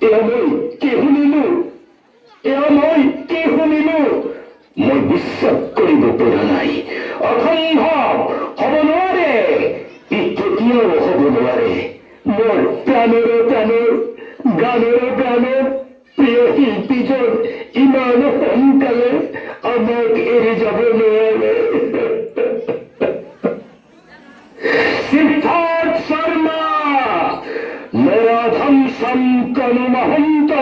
এয়া মই কি শুনিলো, এয়া মই কি শুনিলো, মই বিশ্বাস কৰিব পৰা নাই। অসম্ভৱ, হব নোৱাৰে, ই কেতিয়াও হব নোৱাৰে। মোৰ প্ৰাণেৰে প্ৰাণৰ, গানেৰে গানৰ প্ৰিয় শিল্পীজন ইমান সোনকালে আমাক এৰি যাব নোৱাৰে। সিদ্ধাৰ্থ শৰ্মা, নৰাধম শান্তনু মহন্ত,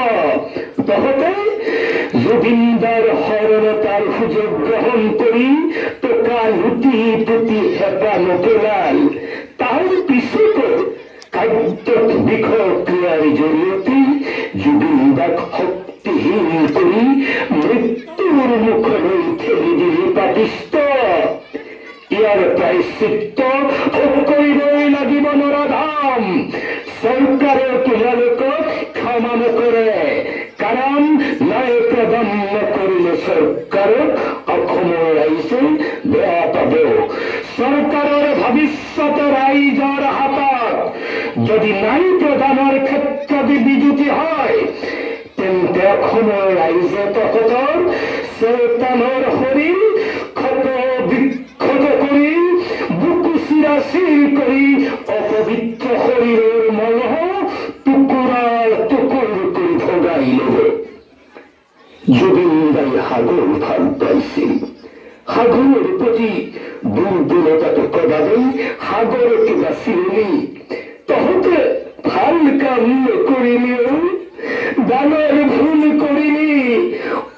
তহঁতে জুবিনদাৰ শৰণতাৰ সুযোগ গ্ৰহণ কৰি টকা লুটি পুতি হেঁপা নপেলাল। তাৰ পিছতো কাৰ্যত বিষক্ৰিয়াৰ জৰিয়তে জুবিনদাক শক্তিহীন কৰি মৃত্যুৰ মুখলৈ ঠেলি দিলি পাপিষ্ট। ইয়াৰ প্ৰায়শ্চিত্ত ভোগ কৰিবই লাগিব নৰাধাম। চৰকাৰে তোমালোকক ক্ষমা নকৰে, কাৰণ ন্যায় প্ৰদান নকৰিলে চৰকাৰক অসমৰ ৰাইজে বেয়া পাব। চৰকাৰৰ ভৱিষ্যত ৰাইজৰ হাতত। যদি ন্যায় প্ৰদানৰ ক্ষেত্ৰত বিজুতি হয়, তেন্তে অসমৰ ৰাইজে তহঁতৰ চেতনৰ শৰীৰ ক্ষত বিক্ষত কৰি, বুকু চিৰাচিৰ কৰি অপবিত্ৰ শৰীৰৰ মলহ টুকুৰাৰ টুকুৰ কৰি ভগাই ল'ব। জুবিনদাই সাগৰ ভাল পাইছিল। সাগৰৰ প্ৰতি দুৰ্বলতাটো কবাবেই সাগৰকে বাচিলি। তহঁতে ভাল কাম নকৰিলেও ডাঙৰ ভুল কৰিলি।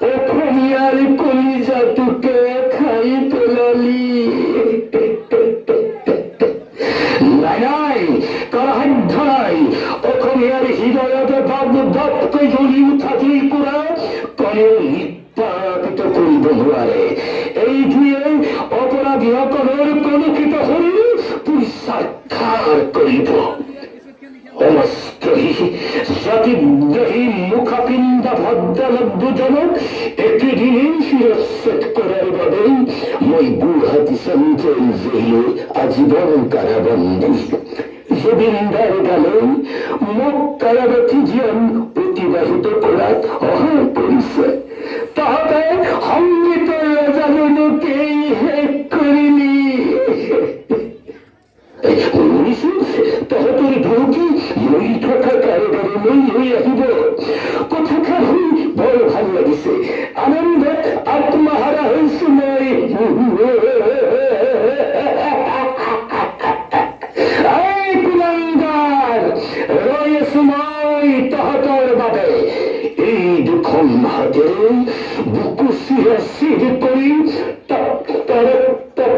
অসমীয়াৰ কলিজাটোকে খাই পেলালি। নাই নাই, কাৰ সাধ্য নাই অসমীয়াৰ হৃদয়তে দাব দাবকৈ জ্বলি উঠা জুইকুৰা কোনেও নিৰ্বাপিত কৰিব নোৱাৰে। এইটোৱে অপৰাধীসকলৰ কলুষিত শৰীৰ পুৰুষাক্ষাৰ কৰিব। সমাজদ্ৰোহী, জাতিদ্ৰোহী, মুখাপিণ্ডা ভদ্ৰলব্ধজনক একেদিনেই শিৰচ্ছেদ কৰাৰ বাবেই মই গুৱাহাটী চেণ্ট্ৰেল জেইলৰ আজীৱন কাৰাবন্দী। জুবিনদাৰ গানে মোক কাৰাবাসী জীৱন অতিবাহিত কৰাত সহায় কৰিছে। তহঁতে সংগীতৰ ৰজাজনকেই শেষ কৰিলি। শুনিছো তহঁতৰ ধৰকি মৰি থকা কাৰোবাৰলৈ লৈ আহিব। কথাষাৰ শুনি বৰ ভাল লাগিছে। আনন্দত আত্মহাৰা হৈছো মই। কুলাংগাৰ, ৰৈ আছো মই তহঁতৰ বাবে। এই দুখন হাতেৰে বুকু চিৰাচিৰ কৰি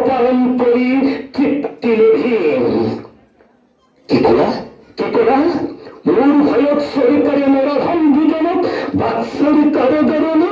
পালন কৰি তৃপ্তি লভিম। কি কলা, কি কলা? মোৰ ভয়ত চৰকাৰে নৰাধম দুজনক বাক্সাৰ কাৰাগাৰলৈ